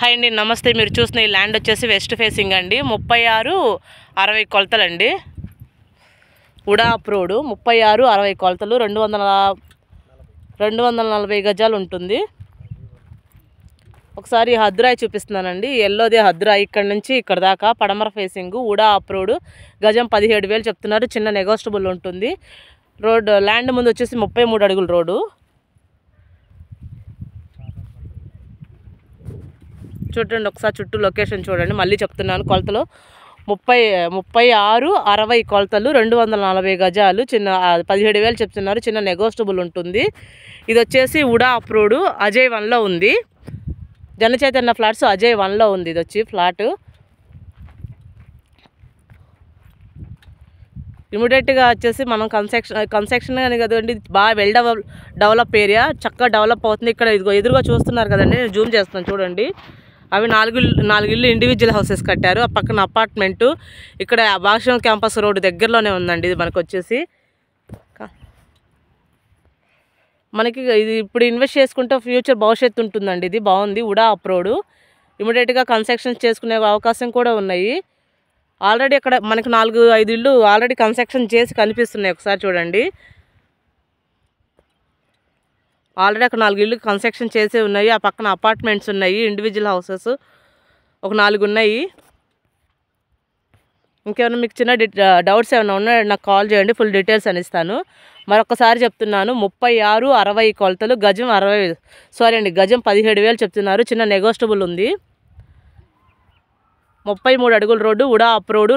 Hi అండి, నమస్తే. మీరు చూసిన ఈ ల్యాండ్ వచ్చేసి వెస్ట్ ఫేసింగ్ అండి. 36-60 కొలతలండి. ఉడా అప్రూవ్డ్ 36-60 కొలతలు, 240 గజాలు ఉంటుంది. ఒకసారి హద్రాయి చూపిస్తున్నానండి. ఎల్లోదే హద్రాయి, ఇక్కడ నుంచి ఇక్కడ దాకా పడమర ఫేసింగ్, ఉడా అప్రూవ్డ్. గజం 17,000 చెప్తున్నారు. చిన్న నెగోషియబుల్ ఉంటుంది. రోడ్ ల్యాండ్ ముందు వచ్చేసి 33 అడుగుల రోడ్డు. చూడండి ఒకసారి, చుట్టూ లొకేషన్ చూడండి. మళ్ళీ చెప్తున్నాను, కొలతలు 36-60 కొలతలు, 240 గజాలు, చిన్న 17,000 చెప్తున్నారు. చిన్న నెగోషియబుల్ ఉంటుంది. ఇది వచ్చేసి ఉడా అప్రూవ్డ్, అజయ్ 1లో ఉంది. జనచైతన్య ఫ్లాట్స్ అజయ్ 1లో ఉంది. ఇది వచ్చి ఫ్లాట్ ఇమీడియట్గా వచ్చేసి మనం కన్స్ట్రక్షన్ అని కదండి, బాగా డెవలప్ ఏరియా, చక్కగా డెవలప్ అవుతుంది. ఇక్కడ ఇదిగో ఎదురుగా చూస్తున్నారు కదండి, నేను జూమ్ చేస్తాను చూడండి. అవి 4 ఇల్లు ఇండివిజువల్ హౌసెస్ కట్టారు. ఆ పక్కన అపార్ట్మెంటు. ఇక్కడ భాషం క్యాంపస్ రోడ్డు దగ్గరలోనే ఉందండి. ఇది మనకు వచ్చేసి మనకి ఇది ఇప్పుడు ఇన్వెస్ట్ చేసుకుంటే ఫ్యూచర్ భవిష్యత్తు ఉంటుందండి. ఇది బాగుంది. ఉడా అప్రూవ్డ్. ఇమీడియట్గా కన్స్ట్రక్షన్ చేసుకునే అవకాశం కూడా ఉన్నాయి. ఆల్రెడీ అక్కడ మనకి 4-5 ఇళ్ళు ఆల్రెడీ కన్స్ట్రక్షన్ చేసి కనిపిస్తున్నాయి. ఒకసారి చూడండి. ఆల్రెడీ అక్కడ 4 ఇళ్ళు కన్స్ట్రక్షన్ చేసే ఉన్నాయి. ఆ పక్కన అపార్ట్మెంట్స్ ఉన్నాయి, ఇండివిజువల్ హౌసెస్ ఒక 4 ఉన్నాయి. ఇంకేమైనా మీకు చిన్న డౌట్స్ ఏమైనా ఉన్నాయో నాకు కాల్ చేయండి, ఫుల్ డీటెయిల్స్ అని ఇస్తాను. మరొకసారి చెప్తున్నాను, 36-60 కొలతలు, గజం 17,000 చెప్తున్నారు. చిన్న నెగోషియబుల్ ఉంది. 33 అడుగుల రోడ్డు, ఉడా అప్రూవ్డ్.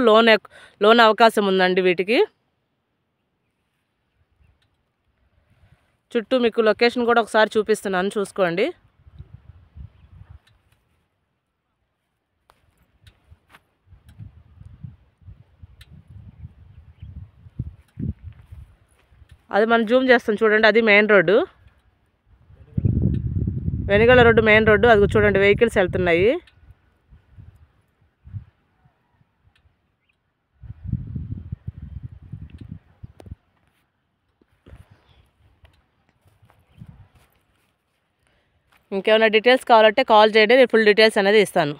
లోన్ అవకాశం ఉందండి వీటికి. చుట్టూ మీకు లొకేషన్ కూడా ఒకసారి చూపిస్తున్నాను, చూసుకోండి. అది మనం జూమ్ చేస్తాం చూడండి. అది మెయిన్ రోడ్డు, వెనుగల రోడ్డు, మెయిన్ రోడ్డు. అది చూడండి, వెహికల్స్ వెళ్తున్నాయి. ఇంకేమైనా డీటెయిల్స్ కావాలంటే కాల్ చేయండి, నేను ఫుల్ డీటెయిల్స్ అనేది ఇస్తాను.